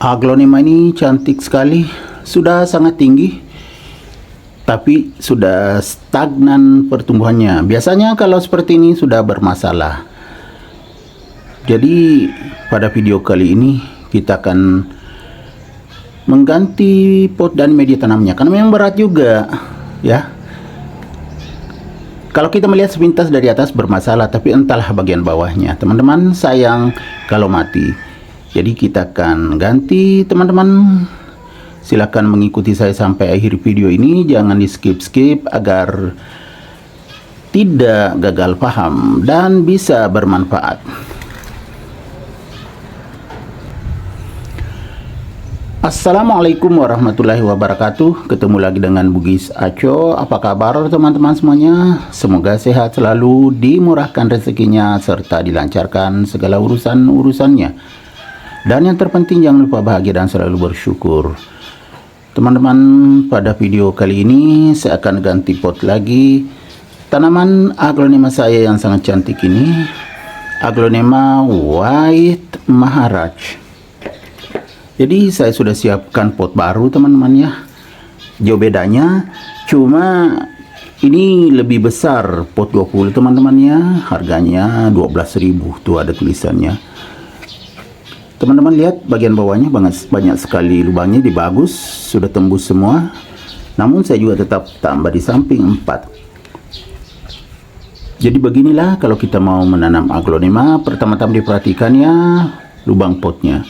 Aglonema ini cantik sekali, sudah sangat tinggi, tapi sudah stagnan pertumbuhannya. Biasanya kalau seperti ini sudah bermasalah. Jadi pada video kali ini kita akan mengganti pot dan media tanamnya, karena memang berat juga ya. Kalau kita melihat sepintas dari atas bermasalah, tapi entahlah bagian bawahnya. Teman-teman, sayang kalau mati. Jadi kita akan ganti, teman-teman. Silakan mengikuti saya sampai akhir video ini, jangan di skip-skip agar tidak gagal paham dan bisa bermanfaat. Assalamualaikum warahmatullahi wabarakatuh. Ketemu lagi dengan Bugis Aco. Apa kabar teman-teman semuanya? Semoga sehat selalu, dimurahkan rezekinya, serta dilancarkan segala urusan-urusannya. Dan yang terpenting jangan lupa bahagia dan selalu bersyukur. Teman-teman, pada video kali ini saya akan ganti pot lagi. Tanaman aglonema saya yang sangat cantik ini, Aglonema White Maharaj. Jadi saya sudah siapkan pot baru teman-teman ya. Jauh bedanya, cuma ini lebih besar, pot 20 teman-teman ya. Harganya 12.000, tuh ada tulisannya. Teman-teman lihat bagian bawahnya banyak sekali lubangnya, bagus, sudah tembus semua. Namun saya juga tetap tambah di samping 4. Jadi beginilah kalau kita mau menanam aglonema. Pertama-tama diperhatikan ya lubang potnya.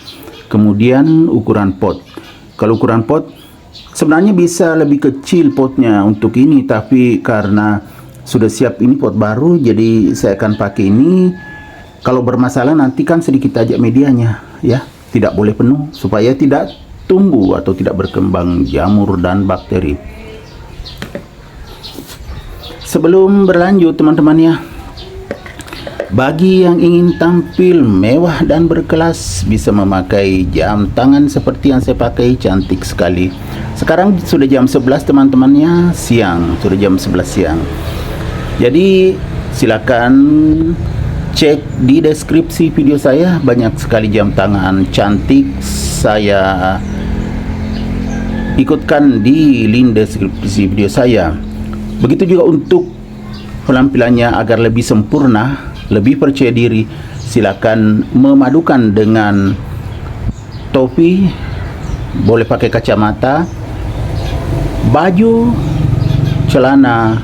Kemudian ukuran pot. Kalau ukuran pot sebenarnya bisa lebih kecil potnya untuk ini, tapi karena sudah siap ini pot baru, jadi saya akan pakai ini. Kalau bermasalah nanti kan sedikit aja medianya ya, tidak boleh penuh supaya tidak tumbuh atau tidak berkembang jamur dan bakteri. Sebelum berlanjut teman-teman ya, bagi yang ingin tampil mewah dan berkelas, bisa memakai jam tangan seperti yang saya pakai, cantik sekali. Sekarang sudah jam 11 teman-temannya, siang, sudah jam 11 siang. Jadi silakan cek di deskripsi video saya, banyak sekali jam tangan cantik saya ikutkan di link deskripsi video saya. Begitu juga untuk penampilannya agar lebih sempurna, lebih percaya diri, silakan memadukan dengan topi, boleh pakai kacamata, baju, celana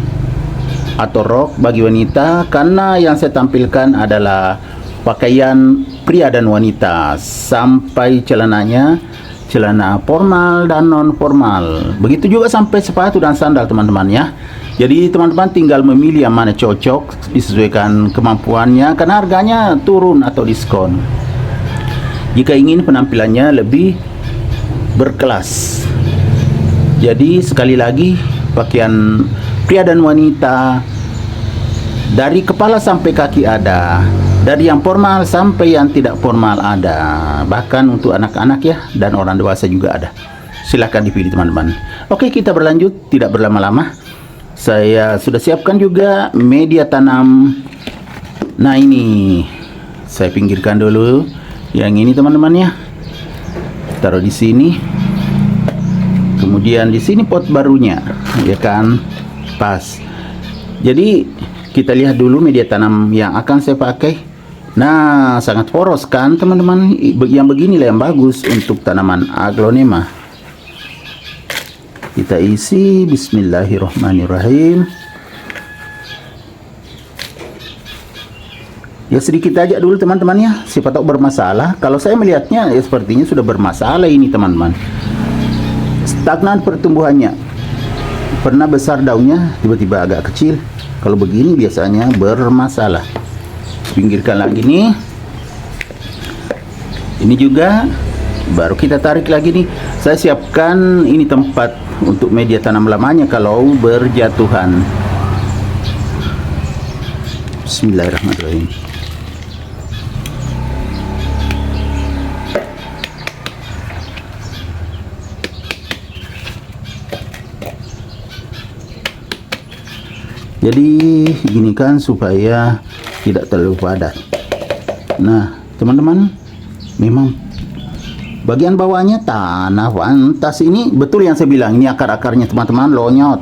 atau rok bagi wanita, karena yang saya tampilkan adalah pakaian pria dan wanita, sampai celananya celana formal dan non formal, begitu juga sampai sepatu dan sandal teman-teman ya. Jadi teman-teman tinggal memilih yang mana cocok disesuaikan kemampuannya, karena harganya turun atau diskon jika ingin penampilannya lebih berkelas. Jadi sekali lagi, pakaian pria dan wanita, dari kepala sampai kaki ada, dari yang formal sampai yang tidak formal ada, bahkan untuk anak-anak ya, dan orang dewasa juga ada. Silahkan dipilih teman-teman. Oke, kita berlanjut, tidak berlama-lama. Saya sudah siapkan juga media tanam. Nah ini saya pinggirkan dulu yang ini teman-teman ya, taruh di sini. Kemudian di sini pot barunya, ya kan, pas. Jadi kita lihat dulu media tanam yang akan saya pakai. Nah, sangat poros kan teman-teman. Yang beginilah yang bagus untuk tanaman aglonema. Kita isi, bismillahirrahmanirrahim. Ya sedikit aja dulu teman-teman ya, siapa tahu bermasalah. Kalau saya melihatnya ya sepertinya sudah bermasalah ini teman-teman. Stagnan pertumbuhannya, pernah besar daunnya, tiba-tiba agak kecil. Kalau begini biasanya bermasalah. Pinggirkan lagi nih. Ini juga baru kita tarik lagi nih. Saya siapkan ini tempat untuk media tanam lamanya kalau berjatuhan. Bismillahirrahmanirrahim. Jadi gini kan supaya tidak terlalu padat. Nah teman-teman, memang Bagian bawahnya tanah pantas. Ini betul yang saya bilang, ini akar-akarnya teman-teman lonyot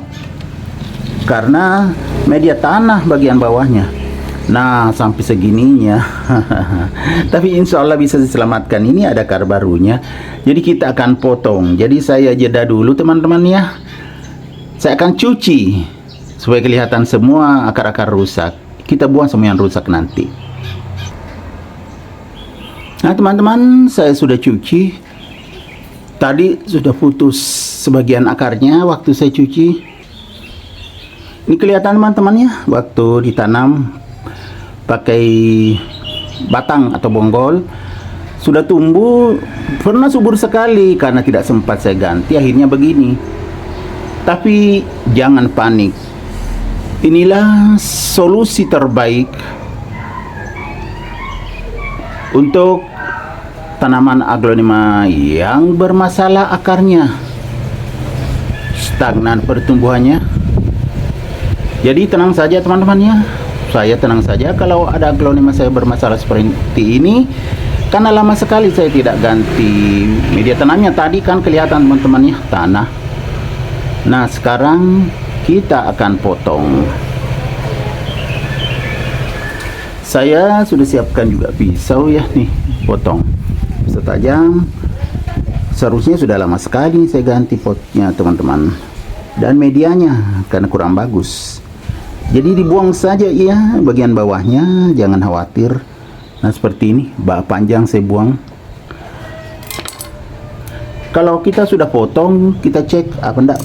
karena media tanah bagian bawahnya. Nah, sampai segininya. Tapi insya Allah bisa diselamatkan. Ini ada akar barunya. Jadi kita akan potong. Jadi saya jeda dulu teman-teman ya. Saya akan cuci supaya kelihatan semua akar-akar rusak. Kita buang semua yang rusak nanti. Nah teman-teman, saya sudah cuci. Tadi sudah putus sebagian akarnya waktu saya cuci. Ini kelihatan teman-teman ya, waktu ditanam pakai batang atau bonggol sudah tumbuh, pernah subur sekali karena tidak sempat saya ganti, akhirnya begini. Tapi jangan panik, inilah solusi terbaik untuk tanaman aglonema yang bermasalah akarnya, stagnan pertumbuhannya. Jadi tenang saja teman-teman ya, saya tenang saja kalau ada aglonema saya bermasalah seperti ini, karena lama sekali saya tidak ganti media tanamnya. Tadi kan kelihatan teman-teman ya, tanah. Nah sekarang kita akan potong. Saya sudah siapkan juga pisau ya, nih potong pisau tajam. Seharusnya sudah lama sekali saya ganti potnya teman-teman, dan medianya karena kurang bagus. Jadi dibuang saja ya bagian bawahnya, jangan khawatir. Nah seperti ini, bak panjang saya buang. Kalau kita sudah potong, kita cek apa enggak,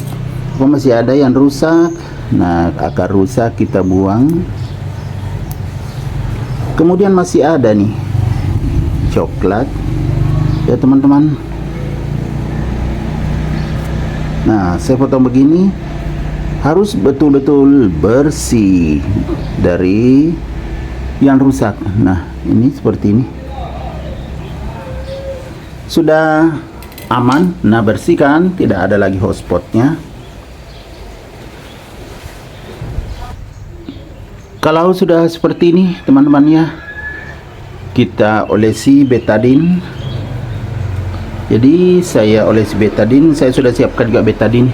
apa masih ada yang rusak. Nah akar rusak kita buang. Kemudian masih ada nih coklat ya teman-teman. Nah saya potong begini, harus betul-betul bersih dari yang rusak. Nah ini seperti ini, sudah aman. Nah bersihkan, tidak ada lagi hotspotnya. Kalau sudah seperti ini teman-teman ya, kita olesi betadine. Jadi saya olesi betadine, saya sudah siapkan juga betadine.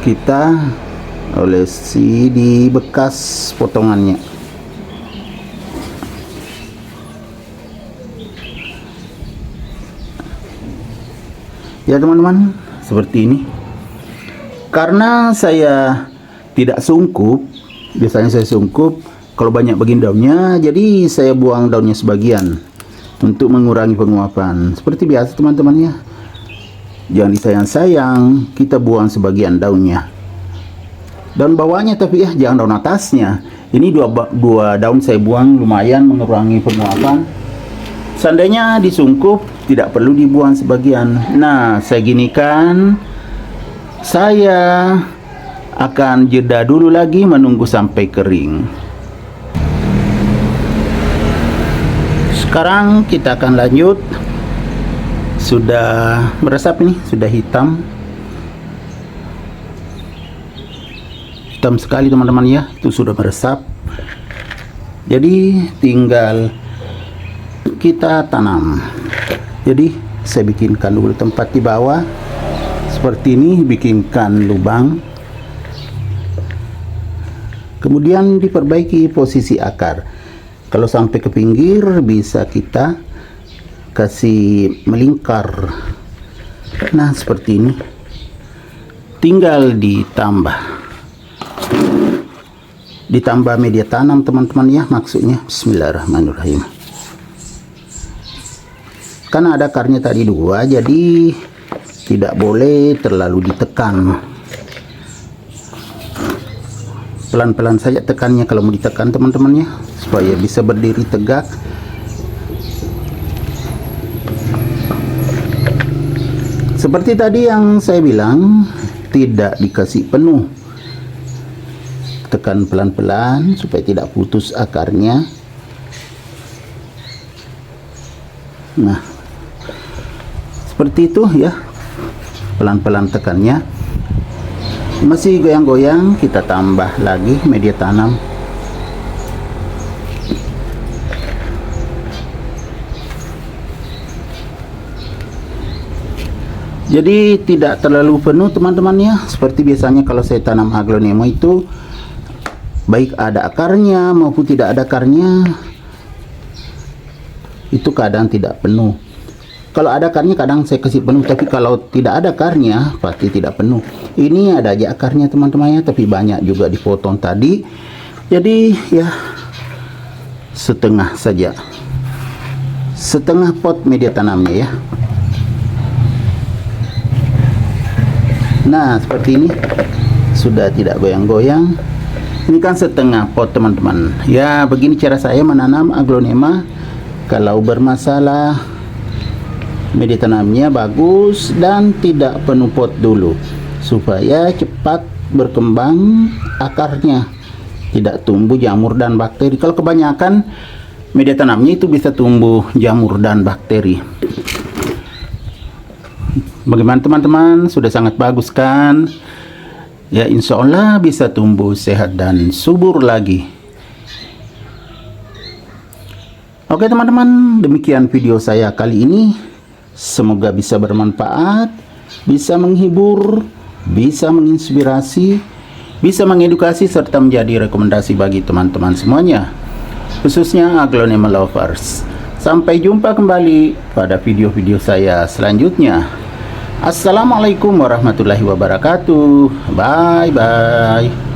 Kita olesi di bekas potongannya. Ya teman-teman, seperti ini. Karena saya tidak sungkup, biasanya saya sungkup kalau banyak begini daunnya, jadi saya buang daunnya sebagian untuk mengurangi penguapan. Seperti biasa teman-teman ya, jangan disayang-sayang, kita buang sebagian daunnya, daun bawahnya tapi ya jangan daun atasnya. Ini dua daun saya buang, lumayan mengurangi penguapan. Seandainya disungkup tidak perlu dibuang sebagian. Nah saya ginikan, saya akan jeda dulu lagi menunggu sampai kering. Sekarang kita akan lanjut. Sudah meresap ini, sudah hitam sekali teman-teman ya, itu sudah meresap. Jadi tinggal kita tanam. Jadi saya bikinkan dulu tempat di bawah seperti ini, bikinkan lubang, kemudian diperbaiki posisi akar. Kalau sampai ke pinggir bisa kita kasih melingkar. Nah seperti ini, tinggal ditambah media tanam teman-teman ya, maksudnya. Bismillahirrahmanirrahim. Karena ada akarnya tadi dua, jadi tidak boleh terlalu ditekan. Pelan-pelan saja tekannya kalau mau ditekan teman-teman ya, supaya bisa berdiri tegak. Seperti tadi yang saya bilang, tidak dikasih penuh, tekan pelan-pelan supaya tidak putus akarnya. Nah seperti itu ya, pelan-pelan tekannya. Masih goyang-goyang, kita tambah lagi media tanam. Jadi tidak terlalu penuh teman-teman ya. Seperti biasanya kalau saya tanam aglonema itu, baik ada akarnya maupun tidak ada akarnya, itu kadang tidak penuh. Kalau ada akarnya kadang saya kasih penuh, tapi kalau tidak ada akarnya pasti tidak penuh. Ini ada aja akarnya teman-teman ya, tapi banyak juga dipotong tadi. Jadi ya setengah saja, setengah pot media tanamnya ya. Nah seperti ini, sudah tidak goyang-goyang. Ini kan setengah pot teman-teman ya. Begini cara saya menanam aglonema. Kalau bermasalah media tanamnya bagus dan tidak penuh pot dulu, supaya cepat berkembang akarnya, tidak tumbuh jamur dan bakteri. Kalau kebanyakan media tanamnya itu bisa tumbuh jamur dan bakteri. Bagaimana teman-teman, sudah sangat bagus kan ya? Insya Allah bisa tumbuh sehat dan subur lagi. Oke teman-teman, demikian video saya kali ini. Semoga bisa bermanfaat, bisa menghibur, bisa menginspirasi, bisa mengedukasi, serta menjadi rekomendasi bagi teman-teman semuanya, khususnya aglonema lovers. Sampai jumpa kembali pada video-video saya selanjutnya. Assalamualaikum warahmatullahi wabarakatuh. Bye bye.